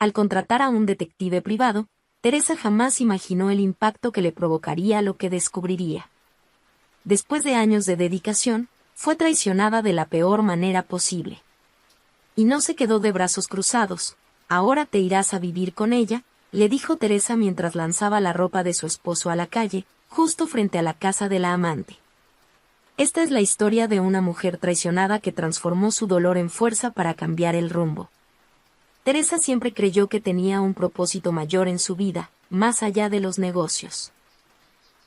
Al contratar a un detective privado, Teresa jamás imaginó el impacto que le provocaría lo que descubriría. Después de años de dedicación, fue traicionada de la peor manera posible. Y no se quedó de brazos cruzados. Ahora te irás a vivir con ella, le dijo Teresa mientras lanzaba la ropa de su esposo a la calle, justo frente a la casa de la amante. Esta es la historia de una mujer traicionada que transformó su dolor en fuerza para cambiar el rumbo. Teresa siempre creyó que tenía un propósito mayor en su vida, más allá de los negocios.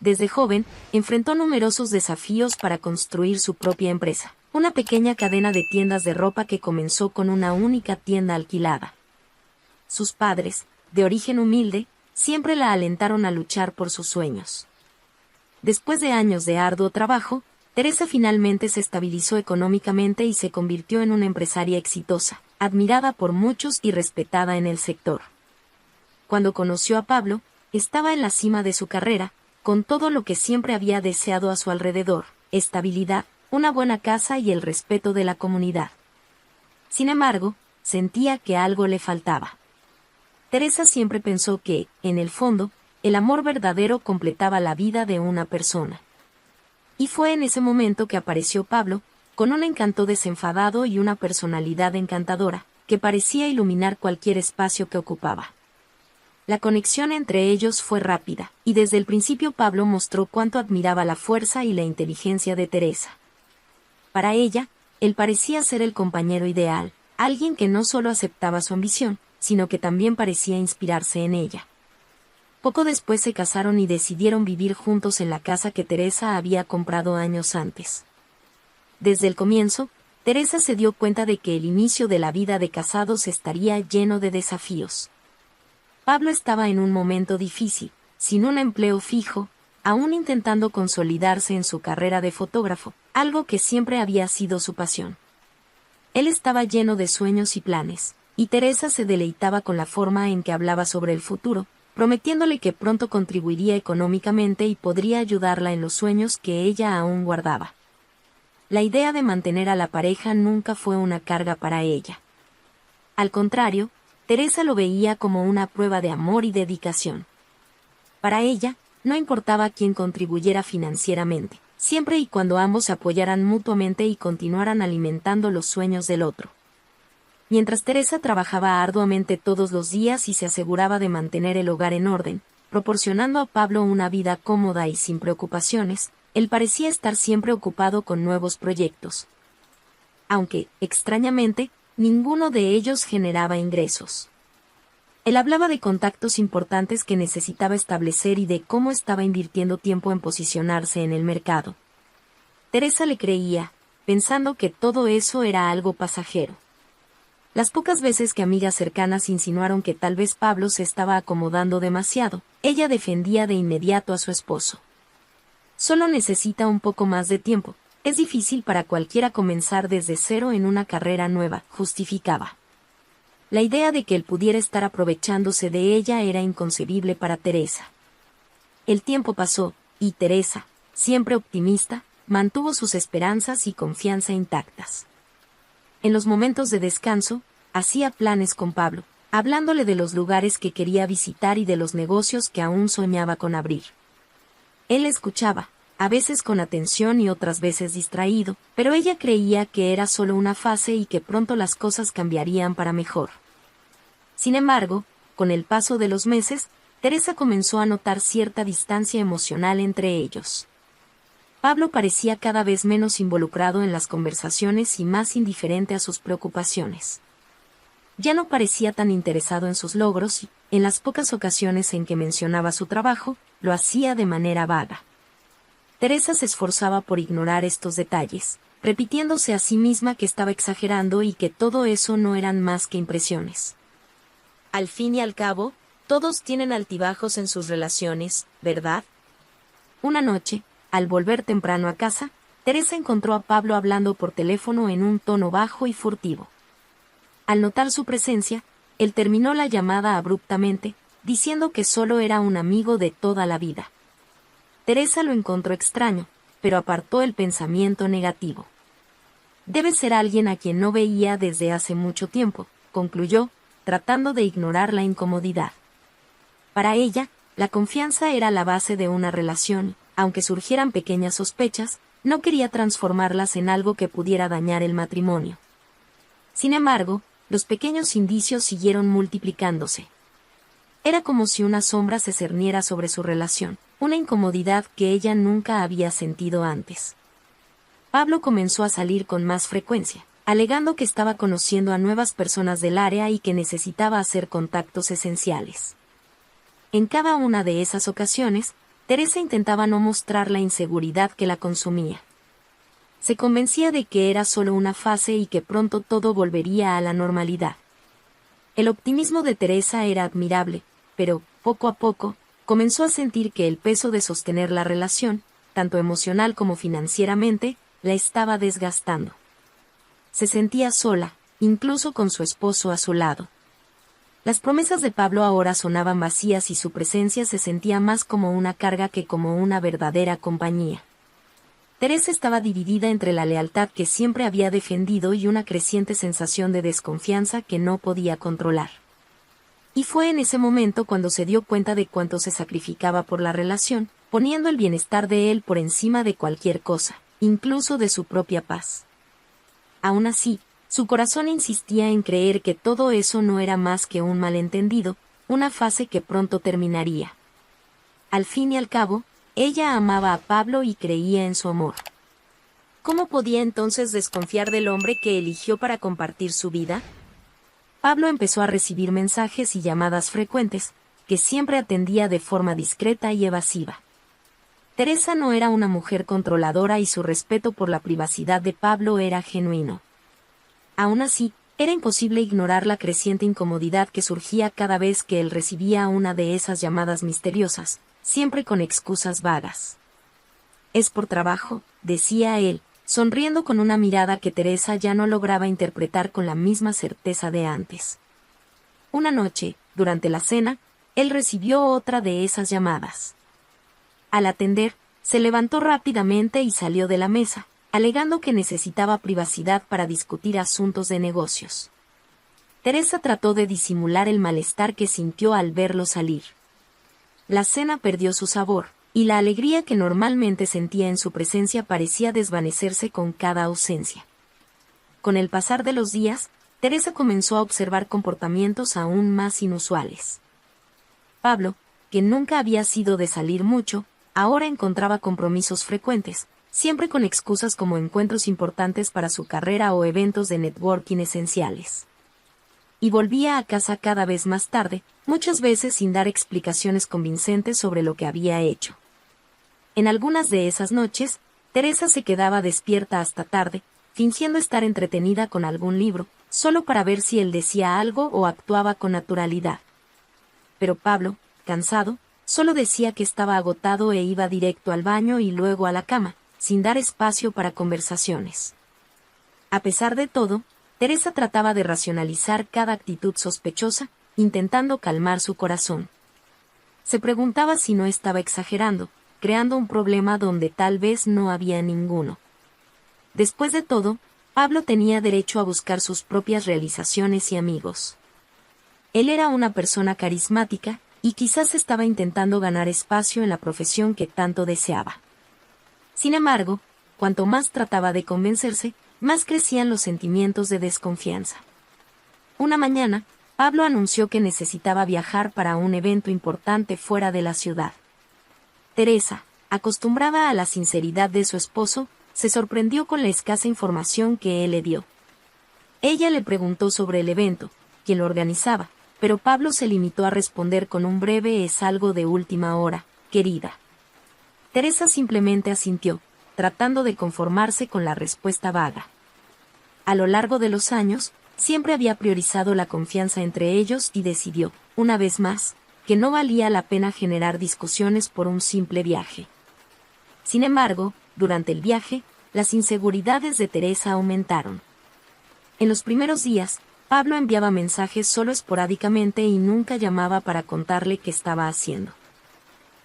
Desde joven, enfrentó numerosos desafíos para construir su propia empresa, una pequeña cadena de tiendas de ropa que comenzó con una única tienda alquilada. Sus padres, de origen humilde, siempre la alentaron a luchar por sus sueños. Después de años de arduo trabajo, Teresa finalmente se estabilizó económicamente y se convirtió en una empresaria exitosa, admirada por muchos y respetada en el sector. Cuando conoció a Pablo, estaba en la cima de su carrera, con todo lo que siempre había deseado a su alrededor: estabilidad, una buena casa y el respeto de la comunidad. Sin embargo, sentía que algo le faltaba. Teresa siempre pensó que, en el fondo, el amor verdadero completaba la vida de una persona. Y fue en ese momento que apareció Pablo, con un encanto desenfadado y una personalidad encantadora, que parecía iluminar cualquier espacio que ocupaba. La conexión entre ellos fue rápida, y desde el principio Pablo mostró cuánto admiraba la fuerza y la inteligencia de Teresa. Para ella, él parecía ser el compañero ideal, alguien que no solo aceptaba su ambición, sino que también parecía inspirarse en ella. Poco después se casaron y decidieron vivir juntos en la casa que Teresa había comprado años antes. Desde el comienzo, Teresa se dio cuenta de que el inicio de la vida de casados estaría lleno de desafíos. Pablo estaba en un momento difícil, sin un empleo fijo, aún intentando consolidarse en su carrera de fotógrafo, algo que siempre había sido su pasión. Él estaba lleno de sueños y planes, y Teresa se deleitaba con la forma en que hablaba sobre el futuro, prometiéndole que pronto contribuiría económicamente y podría ayudarla en los sueños que ella aún guardaba. La idea de mantener a la pareja nunca fue una carga para ella. Al contrario, Teresa lo veía como una prueba de amor y dedicación. Para ella, no importaba quién contribuyera financieramente, siempre y cuando ambos se apoyaran mutuamente y continuaran alimentando los sueños del otro. Mientras Teresa trabajaba arduamente todos los días y se aseguraba de mantener el hogar en orden, proporcionando a Pablo una vida cómoda y sin preocupaciones, él parecía estar siempre ocupado con nuevos proyectos. Aunque, extrañamente, ninguno de ellos generaba ingresos. Él hablaba de contactos importantes que necesitaba establecer y de cómo estaba invirtiendo tiempo en posicionarse en el mercado. Teresa le creía, pensando que todo eso era algo pasajero. Las pocas veces que amigas cercanas insinuaron que tal vez Pablo se estaba acomodando demasiado, ella defendía de inmediato a su esposo. Solo necesita un poco más de tiempo. Es difícil para cualquiera comenzar desde cero en una carrera nueva, justificaba. La idea de que él pudiera estar aprovechándose de ella era inconcebible para Teresa. El tiempo pasó, y Teresa, siempre optimista, mantuvo sus esperanzas y confianza intactas. En los momentos de descanso, hacía planes con Pablo, hablándole de los lugares que quería visitar y de los negocios que aún soñaba con abrir. Él escuchaba, a veces con atención y otras veces distraído, pero ella creía que era solo una fase y que pronto las cosas cambiarían para mejor. Sin embargo, con el paso de los meses, Teresa comenzó a notar cierta distancia emocional entre ellos. Pablo parecía cada vez menos involucrado en las conversaciones y más indiferente a sus preocupaciones. Ya no parecía tan interesado en sus logros y, en las pocas ocasiones en que mencionaba su trabajo, lo hacía de manera vaga. Teresa se esforzaba por ignorar estos detalles, repitiéndose a sí misma que estaba exagerando y que todo eso no eran más que impresiones. Al fin y al cabo, todos tienen altibajos en sus relaciones, ¿verdad? Una noche, al volver temprano a casa, Teresa encontró a Pablo hablando por teléfono en un tono bajo y furtivo. Al notar su presencia, él terminó la llamada abruptamente, diciendo que solo era un amigo de toda la vida. Teresa lo encontró extraño, pero apartó el pensamiento negativo. Debe ser alguien a quien no veía desde hace mucho tiempo, concluyó, tratando de ignorar la incomodidad. Para ella, la confianza era la base de una relación, aunque surgieran pequeñas sospechas, no quería transformarlas en algo que pudiera dañar el matrimonio. Sin embargo, los pequeños indicios siguieron multiplicándose. Era como si una sombra se cerniera sobre su relación, una incomodidad que ella nunca había sentido antes. Pablo comenzó a salir con más frecuencia, alegando que estaba conociendo a nuevas personas del área y que necesitaba hacer contactos esenciales. En cada una de esas ocasiones, Teresa intentaba no mostrar la inseguridad que la consumía. Se convencía de que era solo una fase y que pronto todo volvería a la normalidad. El optimismo de Teresa era admirable, pero, poco a poco, comenzó a sentir que el peso de sostener la relación, tanto emocional como financieramente, la estaba desgastando. Se sentía sola, incluso con su esposo a su lado. Las promesas de Pablo ahora sonaban vacías y su presencia se sentía más como una carga que como una verdadera compañía. Teresa estaba dividida entre la lealtad que siempre había defendido y una creciente sensación de desconfianza que no podía controlar. Y fue en ese momento cuando se dio cuenta de cuánto se sacrificaba por la relación, poniendo el bienestar de él por encima de cualquier cosa, incluso de su propia paz. Aún así, su corazón insistía en creer que todo eso no era más que un malentendido, una fase que pronto terminaría. Al fin y al cabo, ella amaba a Pablo y creía en su amor. ¿Cómo podía entonces desconfiar del hombre que eligió para compartir su vida? Pablo empezó a recibir mensajes y llamadas frecuentes, que siempre atendía de forma discreta y evasiva. Teresa no era una mujer controladora y su respeto por la privacidad de Pablo era genuino. Aún así, era imposible ignorar la creciente incomodidad que surgía cada vez que él recibía una de esas llamadas misteriosas, siempre con excusas vagas. «Es por trabajo», decía él, sonriendo con una mirada que Teresa ya no lograba interpretar con la misma certeza de antes. Una noche, durante la cena, él recibió otra de esas llamadas. Al atender, se levantó rápidamente y salió de la mesa, alegando que necesitaba privacidad para discutir asuntos de negocios. Teresa trató de disimular el malestar que sintió al verlo salir. La cena perdió su sabor, y la alegría que normalmente sentía en su presencia parecía desvanecerse con cada ausencia. Con el pasar de los días, Teresa comenzó a observar comportamientos aún más inusuales. Pablo, que nunca había sido de salir mucho, ahora encontraba compromisos frecuentes, siempre con excusas como encuentros importantes para su carrera o eventos de networking esenciales. Y volvía a casa cada vez más tarde, muchas veces sin dar explicaciones convincentes sobre lo que había hecho. En algunas de esas noches, Teresa se quedaba despierta hasta tarde, fingiendo estar entretenida con algún libro, solo para ver si él decía algo o actuaba con naturalidad. Pero Pablo, cansado, solo decía que estaba agotado e iba directo al baño y luego a la cama, sin dar espacio para conversaciones. A pesar de todo, Teresa trataba de racionalizar cada actitud sospechosa, intentando calmar su corazón. Se preguntaba si no estaba exagerando, creando un problema donde tal vez no había ninguno. Después de todo, Pablo tenía derecho a buscar sus propias realizaciones y amigos. Él era una persona carismática, y quizás estaba intentando ganar espacio en la profesión que tanto deseaba. Sin embargo, cuanto más trataba de convencerse, más crecían los sentimientos de desconfianza. Una mañana, Pablo anunció que necesitaba viajar para un evento importante fuera de la ciudad. Teresa, acostumbrada a la sinceridad de su esposo, se sorprendió con la escasa información que él le dio. Ella le preguntó sobre el evento, quién lo organizaba, pero Pablo se limitó a responder con un breve «es algo de última hora, querida». Teresa simplemente asintió, tratando de conformarse con la respuesta vaga. A lo largo de los años, siempre había priorizado la confianza entre ellos y decidió, una vez más, que no valía la pena generar discusiones por un simple viaje. Sin embargo, durante el viaje, las inseguridades de Teresa aumentaron. En los primeros días, Pablo enviaba mensajes solo esporádicamente y nunca llamaba para contarle qué estaba haciendo.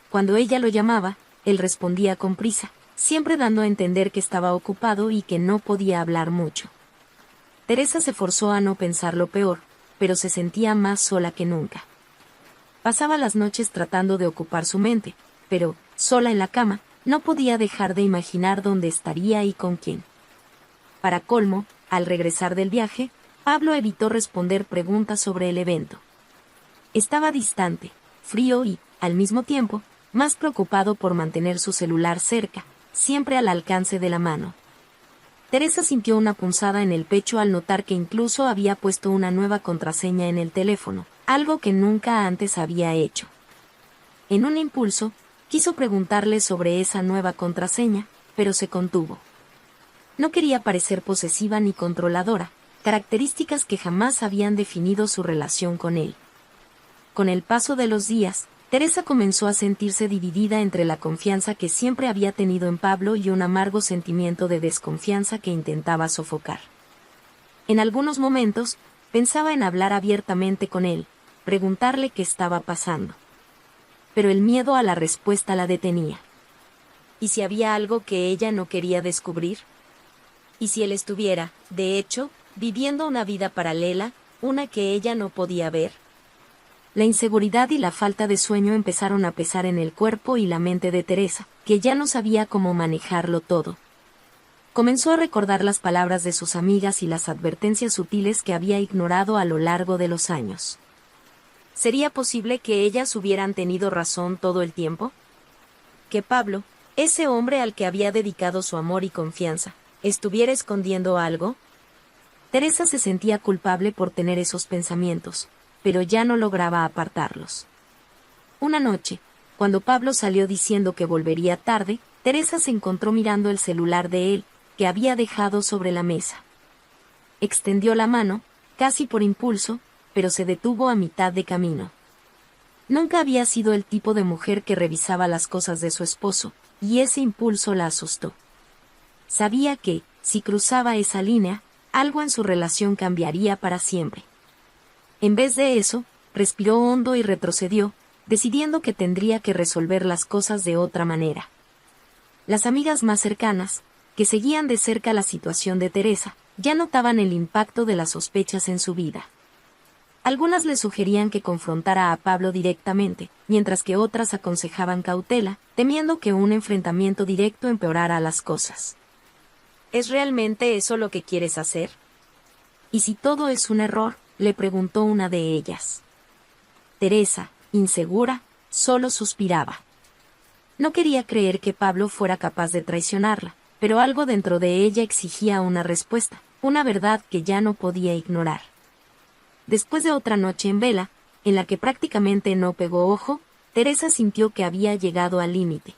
Cuando ella lo llamaba, él respondía con prisa, siempre dando a entender que estaba ocupado y que no podía hablar mucho. Teresa se forzó a no pensar lo peor, pero se sentía más sola que nunca. Pasaba las noches tratando de ocupar su mente, pero, sola en la cama, no podía dejar de imaginar dónde estaría y con quién. Para colmo, al regresar del viaje, Pablo evitó responder preguntas sobre el evento. Estaba distante, frío y, al mismo tiempo, más preocupado por mantener su celular cerca, siempre al alcance de la mano. Teresa sintió una punzada en el pecho al notar que incluso había puesto una nueva contraseña en el teléfono, algo que nunca antes había hecho. En un impulso, quiso preguntarle sobre esa nueva contraseña, pero se contuvo. No quería parecer posesiva ni controladora, características que jamás habían definido su relación con él. Con el paso de los días, Teresa comenzó a sentirse dividida entre la confianza que siempre había tenido en Pablo y un amargo sentimiento de desconfianza que intentaba sofocar. En algunos momentos, pensaba en hablar abiertamente con él, preguntarle qué estaba pasando. Pero el miedo a la respuesta la detenía. ¿Y si había algo que ella no quería descubrir? ¿Y si él estuviera, de hecho, viviendo una vida paralela, una que ella no podía ver? La inseguridad y la falta de sueño empezaron a pesar en el cuerpo y la mente de Teresa, que ya no sabía cómo manejarlo todo. Comenzó a recordar las palabras de sus amigas y las advertencias sutiles que había ignorado a lo largo de los años. ¿Sería posible que ellas hubieran tenido razón todo el tiempo? ¿Que Pablo, ese hombre al que había dedicado su amor y confianza, estuviera escondiendo algo? Teresa se sentía culpable por tener esos pensamientos, pero ya no lograba apartarlos. Una noche, cuando Pablo salió diciendo que volvería tarde, Teresa se encontró mirando el celular de él, que había dejado sobre la mesa. Extendió la mano, casi por impulso, pero se detuvo a mitad de camino. Nunca había sido el tipo de mujer que revisaba las cosas de su esposo, y ese impulso la asustó. Sabía que, si cruzaba esa línea, algo en su relación cambiaría para siempre. En vez de eso, respiró hondo y retrocedió, decidiendo que tendría que resolver las cosas de otra manera. Las amigas más cercanas, que seguían de cerca la situación de Teresa, ya notaban el impacto de las sospechas en su vida. Algunas le sugerían que confrontara a Pablo directamente, mientras que otras aconsejaban cautela, temiendo que un enfrentamiento directo empeorara las cosas. ¿Es realmente eso lo que quieres hacer? ¿Y si todo es un error?, le preguntó una de ellas. Teresa, insegura, solo suspiraba. No quería creer que Pablo fuera capaz de traicionarla, pero algo dentro de ella exigía una respuesta, una verdad que ya no podía ignorar. Después de otra noche en vela, en la que prácticamente no pegó ojo, Teresa sintió que había llegado al límite.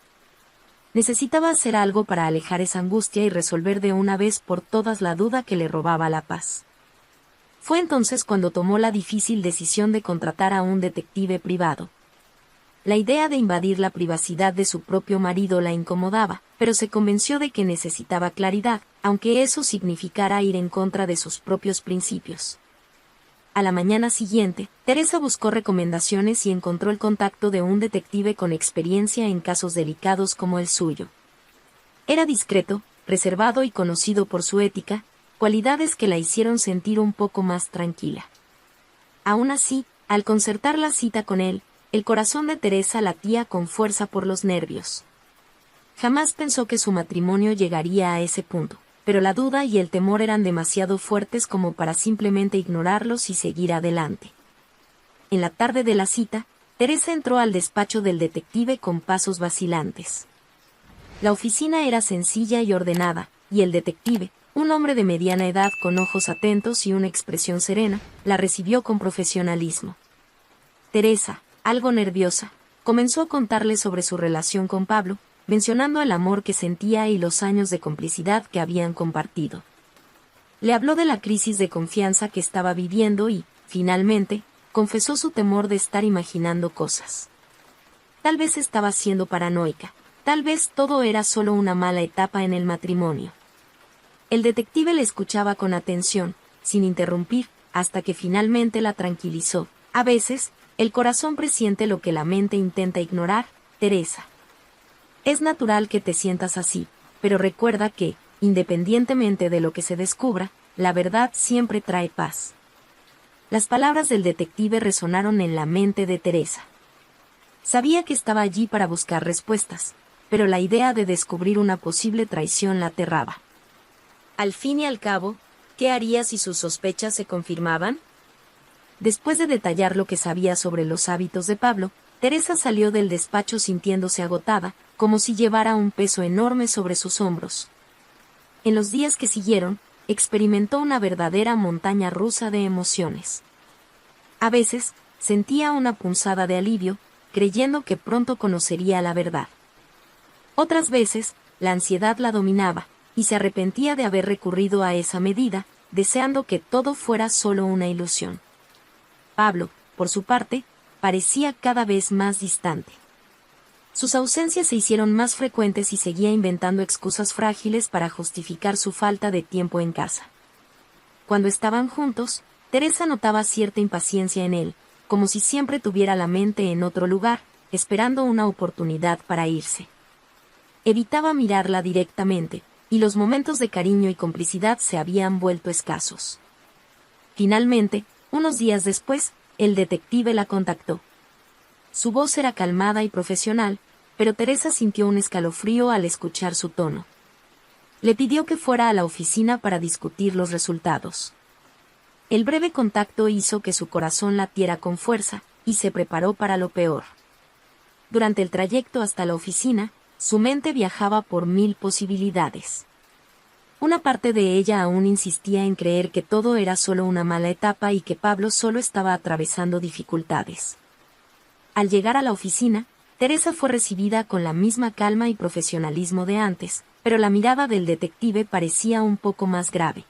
Necesitaba hacer algo para alejar esa angustia y resolver de una vez por todas la duda que le robaba la paz. Fue entonces cuando tomó la difícil decisión de contratar a un detective privado. La idea de invadir la privacidad de su propio marido la incomodaba, pero se convenció de que necesitaba claridad, aunque eso significara ir en contra de sus propios principios. A la mañana siguiente, Teresa buscó recomendaciones y encontró el contacto de un detective con experiencia en casos delicados como el suyo. Era discreto, reservado y conocido por su ética, cualidades que la hicieron sentir un poco más tranquila. Aún así, al concertar la cita con él, el corazón de Teresa latía con fuerza por los nervios. Jamás pensó que su matrimonio llegaría a ese punto, pero la duda y el temor eran demasiado fuertes como para simplemente ignorarlos y seguir adelante. En la tarde de la cita, Teresa entró al despacho del detective con pasos vacilantes. La oficina era sencilla y ordenada, y el detective, un hombre de mediana edad con ojos atentos y una expresión serena, la recibió con profesionalismo. Teresa, algo nerviosa, comenzó a contarle sobre su relación con Pablo, mencionando el amor que sentía y los años de complicidad que habían compartido. Le habló de la crisis de confianza que estaba viviendo y, finalmente, confesó su temor de estar imaginando cosas. Tal vez estaba siendo paranoica, tal vez todo era solo una mala etapa en el matrimonio. El detective le escuchaba con atención, sin interrumpir, hasta que finalmente la tranquilizó. A veces, el corazón presiente lo que la mente intenta ignorar, Teresa. Es natural que te sientas así, pero recuerda que, independientemente de lo que se descubra, la verdad siempre trae paz. Las palabras del detective resonaron en la mente de Teresa. Sabía que estaba allí para buscar respuestas, pero la idea de descubrir una posible traición la aterraba. Al fin y al cabo, ¿qué haría si sus sospechas se confirmaban? Después de detallar lo que sabía sobre los hábitos de Pablo, Teresa salió del despacho sintiéndose agotada, como si llevara un peso enorme sobre sus hombros. En los días que siguieron, experimentó una verdadera montaña rusa de emociones. A veces, sentía una punzada de alivio, creyendo que pronto conocería la verdad. Otras veces, la ansiedad la dominaba, y se arrepentía de haber recurrido a esa medida, deseando que todo fuera solo una ilusión. Pablo, por su parte, parecía cada vez más distante. Sus ausencias se hicieron más frecuentes y seguía inventando excusas frágiles para justificar su falta de tiempo en casa. Cuando estaban juntos, Teresa notaba cierta impaciencia en él, como si siempre tuviera la mente en otro lugar, esperando una oportunidad para irse. Evitaba mirarla directamente, y los momentos de cariño y complicidad se habían vuelto escasos. Finalmente, unos días después, el detective la contactó. Su voz era calmada y profesional, pero Teresa sintió un escalofrío al escuchar su tono. Le pidió que fuera a la oficina para discutir los resultados. El breve contacto hizo que su corazón latiera con fuerza, y se preparó para lo peor. Durante el trayecto hasta la oficina, su mente viajaba por 1000 posibilidades. Una parte de ella aún insistía en creer que todo era solo una mala etapa y que Pablo solo estaba atravesando dificultades. Al llegar a la oficina, Teresa fue recibida con la misma calma y profesionalismo de antes, pero la mirada del detective parecía un poco más grave.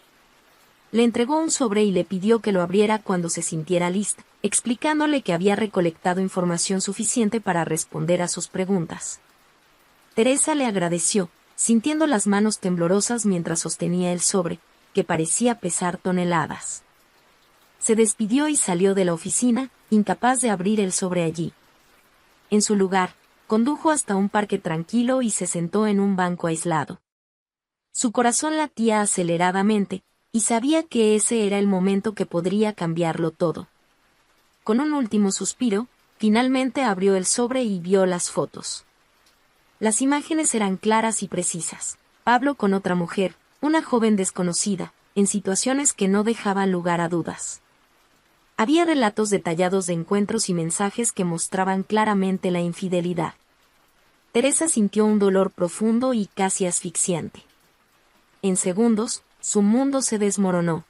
Le entregó un sobre y le pidió que lo abriera cuando se sintiera lista, explicándole que había recolectado información suficiente para responder a sus preguntas. Teresa le agradeció, sintiendo las manos temblorosas mientras sostenía el sobre, que parecía pesar toneladas. Se despidió y salió de la oficina, incapaz de abrir el sobre allí. En su lugar, condujo hasta un parque tranquilo y se sentó en un banco aislado. Su corazón latía aceleradamente, y sabía que ese era el momento que podría cambiarlo todo. Con un último suspiro, finalmente abrió el sobre y vio las fotos. Las imágenes eran claras y precisas. Pablo con otra mujer, una joven desconocida, en situaciones que no dejaban lugar a dudas. Había relatos detallados de encuentros y mensajes que mostraban claramente la infidelidad. Teresa sintió un dolor profundo y casi asfixiante. En segundos, su mundo se desmoronó.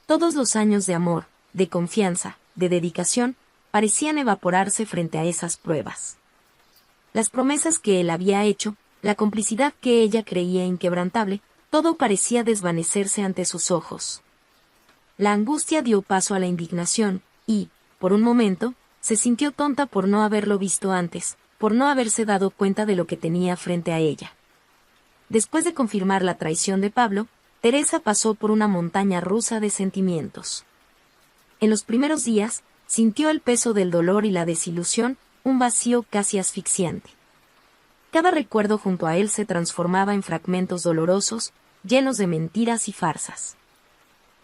Todos los años de amor, de confianza, de dedicación, parecían evaporarse frente a esas pruebas. Las promesas que él había hecho, la complicidad que ella creía inquebrantable, todo parecía desvanecerse ante sus ojos. La angustia dio paso a la indignación, y, por un momento, se sintió tonta por no haberlo visto antes, por no haberse dado cuenta de lo que tenía frente a ella. Después de confirmar la traición de Pablo, Teresa pasó por una montaña rusa de sentimientos. En los primeros días, sintió el peso del dolor y la desilusión, un vacío casi asfixiante. Cada recuerdo junto a él se transformaba en fragmentos dolorosos, llenos de mentiras y farsas.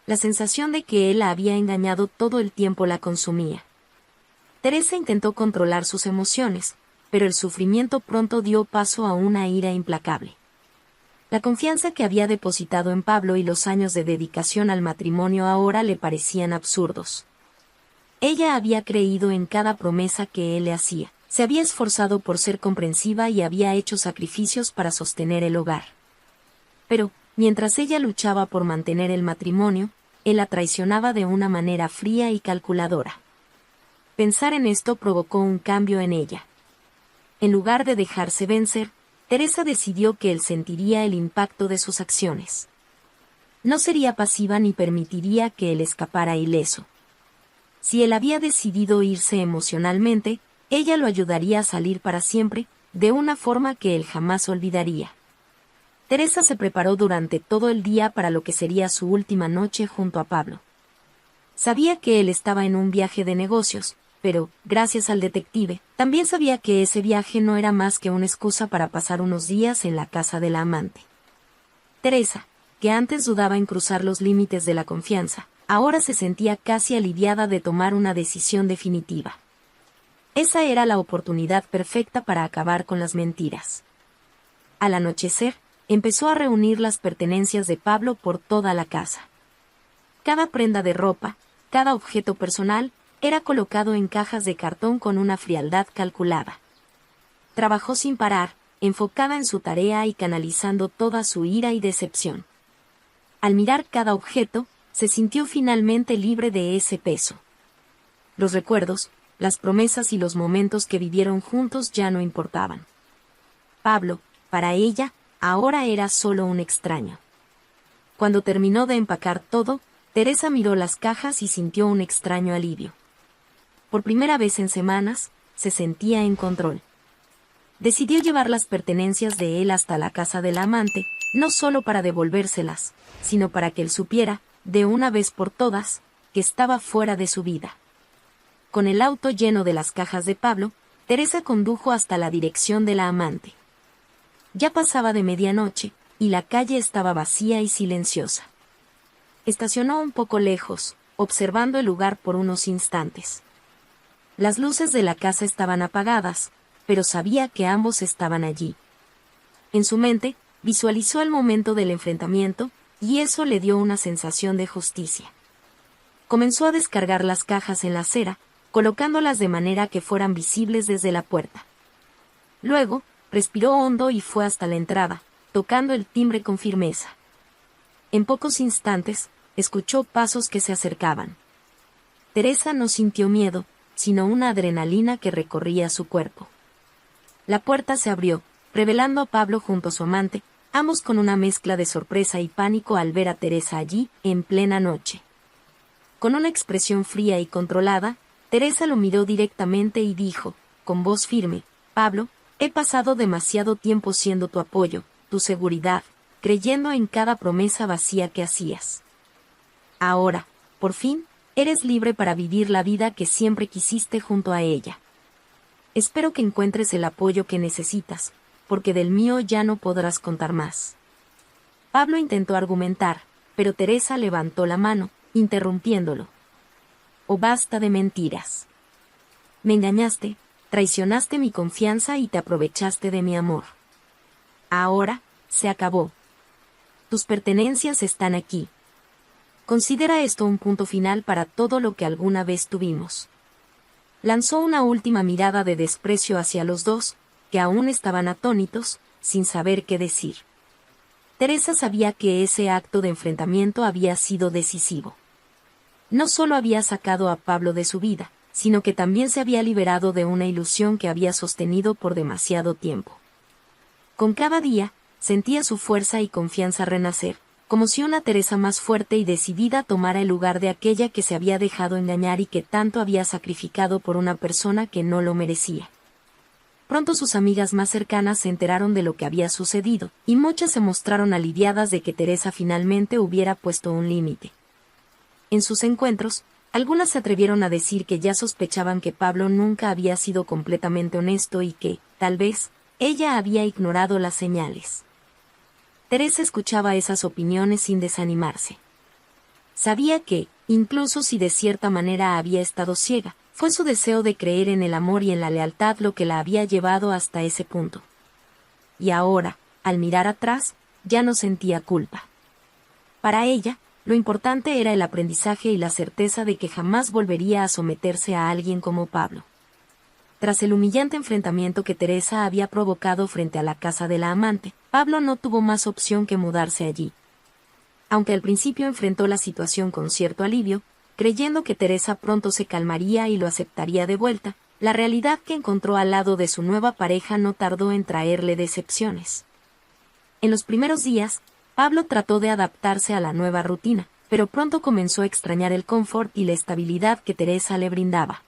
La sensación de que él la había engañado todo el tiempo la consumía. Teresa intentó controlar sus emociones, pero el sufrimiento pronto dio paso a una ira implacable. La confianza que había depositado en Pablo y los años de dedicación al matrimonio ahora le parecían absurdos. Ella había creído en cada promesa que él le hacía, se había esforzado por ser comprensiva y había hecho sacrificios para sostener el hogar. Pero, mientras ella luchaba por mantener el matrimonio, él la traicionaba de una manera fría y calculadora. Pensar en esto provocó un cambio en ella. En lugar de dejarse vencer, Teresa decidió que él sentiría el impacto de sus acciones. No sería pasiva ni permitiría que él escapara ileso. Si él había decidido irse emocionalmente, ella lo ayudaría a salir para siempre, de una forma que él jamás olvidaría. Teresa se preparó durante todo el día para lo que sería su última noche junto a Pablo. Sabía que él estaba en un viaje de negocios, pero, gracias al detective, también sabía que ese viaje no era más que una excusa para pasar unos días en la casa de la amante. Teresa, que antes dudaba en cruzar los límites de la confianza, Ahora se sentía casi aliviada de tomar una decisión definitiva. Esa era la oportunidad perfecta para acabar con las mentiras. Al anochecer, empezó a reunir las pertenencias de Pablo por toda la casa. Cada prenda de ropa, cada objeto personal, era colocado en cajas de cartón con una frialdad calculada. Trabajó sin parar, enfocada en su tarea y canalizando toda su ira y decepción. Al mirar cada objeto, se sintió finalmente libre de ese peso. Los recuerdos, las promesas y los momentos que vivieron juntos ya no importaban. Pablo, para ella, ahora era solo un extraño. Cuando terminó de empacar todo, Teresa miró las cajas y sintió un extraño alivio. Por primera vez en semanas, se sentía en control. Decidió llevar las pertenencias de él hasta la casa del amante, no solo para devolvérselas, sino para que él supiera, de una vez por todas, que estaba fuera de su vida. Con el auto lleno de las cajas de Pablo, Teresa condujo hasta la dirección de la amante. Ya pasaba de medianoche, y la calle estaba vacía y silenciosa. Estacionó un poco lejos, observando el lugar por unos instantes. Las luces de la casa estaban apagadas, pero sabía que ambos estaban allí. En su mente, visualizó el momento del enfrentamiento, y eso le dio una sensación de justicia. Comenzó a descargar las cajas en la acera, colocándolas de manera que fueran visibles desde la puerta. Luego, respiró hondo y fue hasta la entrada, tocando el timbre con firmeza. En pocos instantes, escuchó pasos que se acercaban. Teresa no sintió miedo, sino una adrenalina que recorría su cuerpo. La puerta se abrió, revelando a Pablo junto a su amante, ambos con una mezcla de sorpresa y pánico al ver a Teresa allí, en plena noche. Con una expresión fría y controlada, Teresa lo miró directamente y dijo, con voz firme, «Pablo, he pasado demasiado tiempo siendo tu apoyo, tu seguridad, creyendo en cada promesa vacía que hacías. Ahora, por fin, eres libre para vivir la vida que siempre quisiste junto a ella. Espero que encuentres el apoyo que necesitas, porque del mío ya no podrás contar más». Pablo intentó argumentar, pero Teresa levantó la mano, interrumpiéndolo. «Oh, basta de mentiras. Me engañaste, traicionaste mi confianza y te aprovechaste de mi amor. Ahora, se acabó. Tus pertenencias están aquí. Considera esto un punto final para todo lo que alguna vez tuvimos». Lanzó una última mirada de desprecio hacia los dos, que aún estaban atónitos, sin saber qué decir. Teresa sabía que ese acto de enfrentamiento había sido decisivo. No solo había sacado a Pablo de su vida, sino que también se había liberado de una ilusión que había sostenido por demasiado tiempo. Con cada día, sentía su fuerza y confianza renacer, como si una Teresa más fuerte y decidida tomara el lugar de aquella que se había dejado engañar y que tanto había sacrificado por una persona que no lo merecía. Pronto sus amigas más cercanas se enteraron de lo que había sucedido, y muchas se mostraron aliviadas de que Teresa finalmente hubiera puesto un límite. En sus encuentros, algunas se atrevieron a decir que ya sospechaban que Pablo nunca había sido completamente honesto y que, tal vez, ella había ignorado las señales. Teresa escuchaba esas opiniones sin desanimarse. Sabía que, incluso si de cierta manera había estado ciega, fue su deseo de creer en el amor y en la lealtad lo que la había llevado hasta ese punto. Y ahora, al mirar atrás, ya no sentía culpa. Para ella, lo importante era el aprendizaje y la certeza de que jamás volvería a someterse a alguien como Pablo. Tras el humillante enfrentamiento que Teresa había provocado frente a la casa de la amante, Pablo no tuvo más opción que mudarse allí. Aunque al principio enfrentó la situación con cierto alivio, creyendo que Teresa pronto se calmaría y lo aceptaría de vuelta, la realidad que encontró al lado de su nueva pareja no tardó en traerle decepciones. En los primeros días, Pablo trató de adaptarse a la nueva rutina, pero pronto comenzó a extrañar el confort y la estabilidad que Teresa le brindaba.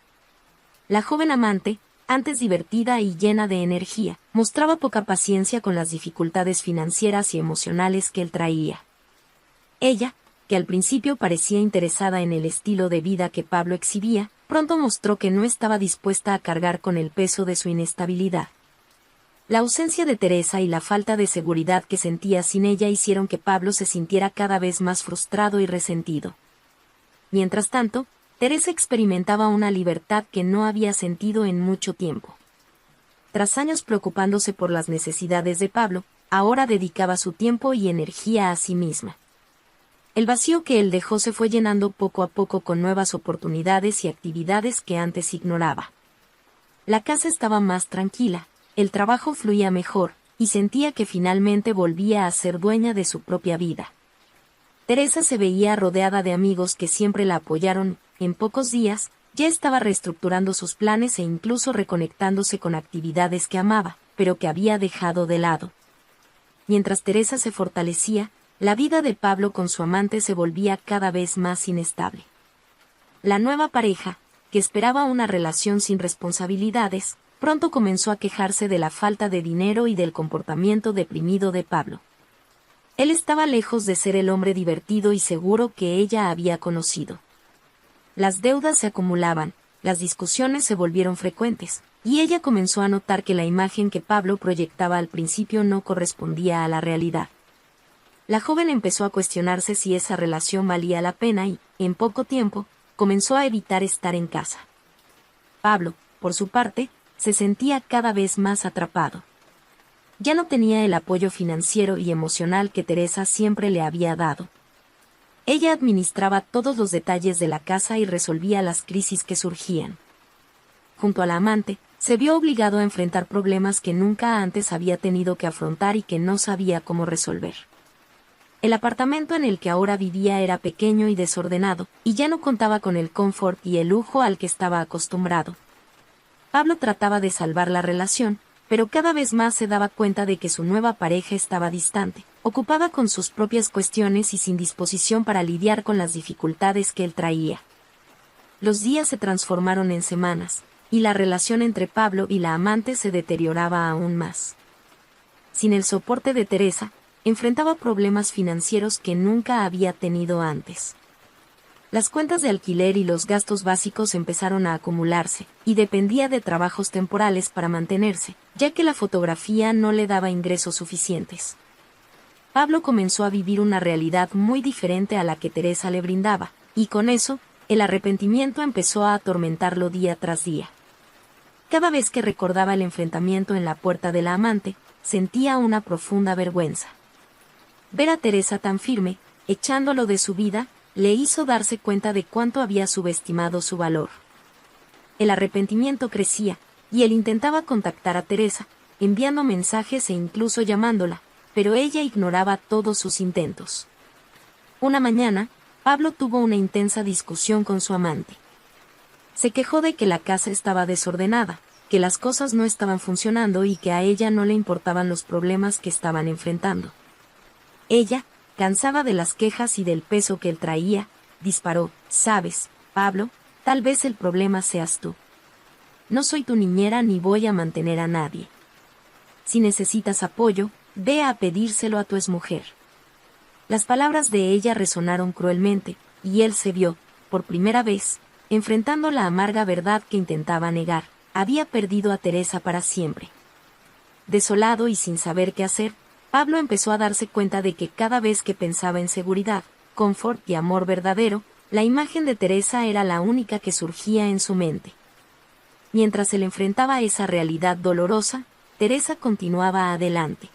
La joven amante, antes divertida y llena de energía, mostraba poca paciencia con las dificultades financieras y emocionales que él traía. Ella, que al principio parecía interesada en el estilo de vida que Pablo exhibía, pronto mostró que no estaba dispuesta a cargar con el peso de su inestabilidad. La ausencia de Teresa y la falta de seguridad que sentía sin ella hicieron que Pablo se sintiera cada vez más frustrado y resentido. Mientras tanto, Teresa experimentaba una libertad que no había sentido en mucho tiempo. Tras años preocupándose por las necesidades de Pablo, ahora dedicaba su tiempo y energía a sí misma. El vacío que él dejó se fue llenando poco a poco con nuevas oportunidades y actividades que antes ignoraba. La casa estaba más tranquila, el trabajo fluía mejor, y sentía que finalmente volvía a ser dueña de su propia vida. Teresa se veía rodeada de amigos que siempre la apoyaron. En pocos días, ya estaba reestructurando sus planes e incluso reconectándose con actividades que amaba, pero que había dejado de lado. Mientras Teresa se fortalecía, la vida de Pablo con su amante se volvía cada vez más inestable. La nueva pareja, que esperaba una relación sin responsabilidades, pronto comenzó a quejarse de la falta de dinero y del comportamiento deprimido de Pablo. Él estaba lejos de ser el hombre divertido y seguro que ella había conocido. Las deudas se acumulaban, las discusiones se volvieron frecuentes, y ella comenzó a notar que la imagen que Pablo proyectaba al principio no correspondía a la realidad. La joven empezó a cuestionarse si esa relación valía la pena y, en poco tiempo, comenzó a evitar estar en casa. Pablo, por su parte, se sentía cada vez más atrapado. Ya no tenía el apoyo financiero y emocional que Teresa siempre le había dado. Ella administraba todos los detalles de la casa y resolvía las crisis que surgían. Junto a la amante, se vio obligado a enfrentar problemas que nunca antes había tenido que afrontar y que no sabía cómo resolver. El apartamento en el que ahora vivía era pequeño y desordenado, y ya no contaba con el confort y el lujo al que estaba acostumbrado. Pablo trataba de salvar la relación, pero cada vez más se daba cuenta de que su nueva pareja estaba distante, ocupada con sus propias cuestiones y sin disposición para lidiar con las dificultades que él traía. Los días se transformaron en semanas, y la relación entre Pablo y la amante se deterioraba aún más. Sin el soporte de Teresa, enfrentaba problemas financieros que nunca había tenido antes. Las cuentas de alquiler y los gastos básicos empezaron a acumularse, y dependía de trabajos temporales para mantenerse, ya que la fotografía no le daba ingresos suficientes. Pablo comenzó a vivir una realidad muy diferente a la que Teresa le brindaba, y con eso, el arrepentimiento empezó a atormentarlo día tras día. Cada vez que recordaba el enfrentamiento en la puerta de la amante, sentía una profunda vergüenza. Ver a Teresa tan firme, echándolo de su vida, le hizo darse cuenta de cuánto había subestimado su valor. El arrepentimiento crecía, y él intentaba contactar a Teresa, enviando mensajes e incluso llamándola, pero ella ignoraba todos sus intentos. Una mañana, Pablo tuvo una intensa discusión con su amante. Se quejó de que la casa estaba desordenada, que las cosas no estaban funcionando y que a ella no le importaban los problemas que estaban enfrentando. Ella, cansada de las quejas y del peso que él traía, disparó: «¿Sabes, Pablo? Tal vez el problema seas tú. No soy tu niñera ni voy a mantener a nadie. Si necesitas apoyo, ve a pedírselo a tu exmujer». Las palabras de ella resonaron cruelmente, y él se vio, por primera vez, enfrentando la amarga verdad que intentaba negar: había perdido a Teresa para siempre. Desolado y sin saber qué hacer, Pablo empezó a darse cuenta de que cada vez que pensaba en seguridad, confort y amor verdadero, la imagen de Teresa era la única que surgía en su mente. Mientras él enfrentaba a esa realidad dolorosa, Teresa continuaba adelante.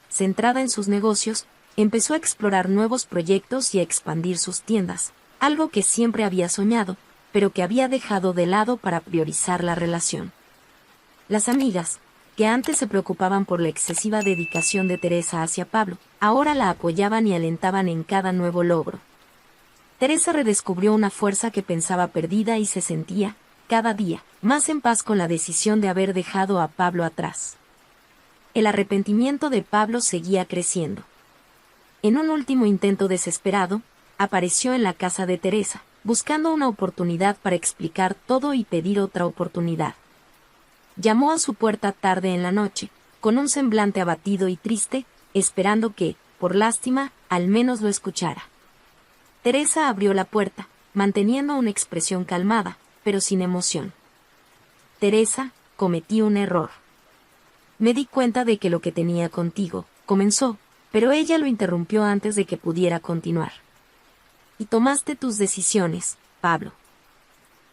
Centrada en sus negocios, empezó a explorar nuevos proyectos y a expandir sus tiendas, algo que siempre había soñado, pero que había dejado de lado para priorizar la relación. Las amigas, que antes se preocupaban por la excesiva dedicación de Teresa hacia Pablo, ahora la apoyaban y alentaban en cada nuevo logro. Teresa redescubrió una fuerza que pensaba perdida y se sentía, cada día, más en paz con la decisión de haber dejado a Pablo atrás. El arrepentimiento de Pablo seguía creciendo. En un último intento desesperado, apareció en la casa de Teresa, buscando una oportunidad para explicar todo y pedir otra oportunidad. Llamó a su puerta tarde en la noche, con un semblante abatido y triste, esperando que, por lástima, al menos lo escuchara. Teresa abrió la puerta, manteniendo una expresión calmada, pero sin emoción. «Teresa, cometí un error. Me di cuenta de que lo que tenía contigo», comenzó, pero ella lo interrumpió antes de que pudiera continuar. y tomaste tus decisiones, Pablo.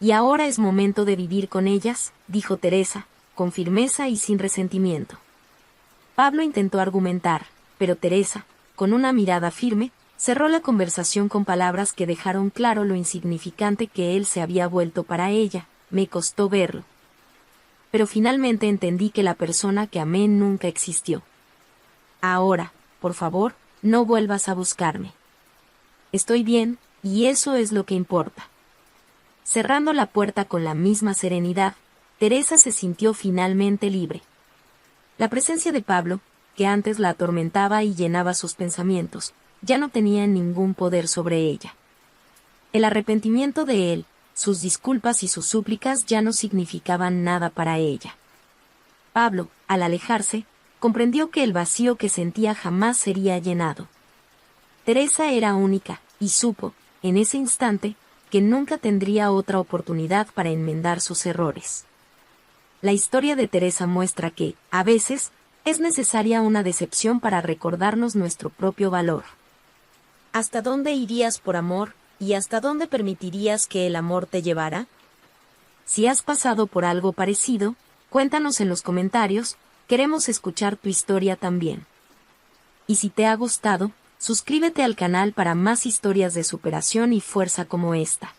Y ahora es momento de vivir con ellas, dijo Teresa, con firmeza y sin resentimiento. Pablo intentó argumentar, pero Teresa, con una mirada firme, cerró la conversación con palabras que dejaron claro lo insignificante que él se había vuelto para ella. Me costó verlo. Pero finalmente entendí que la persona que amé nunca existió. Ahora, por favor, no vuelvas a buscarme. Estoy bien, y eso es lo que importa. Cerrando la puerta con la misma serenidad, Teresa se sintió finalmente libre. La presencia de Pablo, que antes la atormentaba y llenaba sus pensamientos, ya no tenía ningún poder sobre ella. El arrepentimiento de él, sus disculpas y sus súplicas ya no significaban nada para ella. Pablo, al alejarse, comprendió que el vacío que sentía jamás sería llenado. Teresa era única, y supo, en ese instante, que nunca tendría otra oportunidad para enmendar sus errores. La historia de Teresa muestra que, a veces, es necesaria una decepción para recordarnos nuestro propio valor. ¿Hasta dónde irías por amor, y hasta dónde permitirías que el amor te llevara? Si has pasado por algo parecido, cuéntanos en los comentarios, queremos escuchar tu historia también. Y si te ha gustado, suscríbete al canal para más historias de superación y fuerza como esta.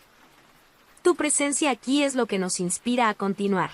Tu presencia aquí es lo que nos inspira a continuar.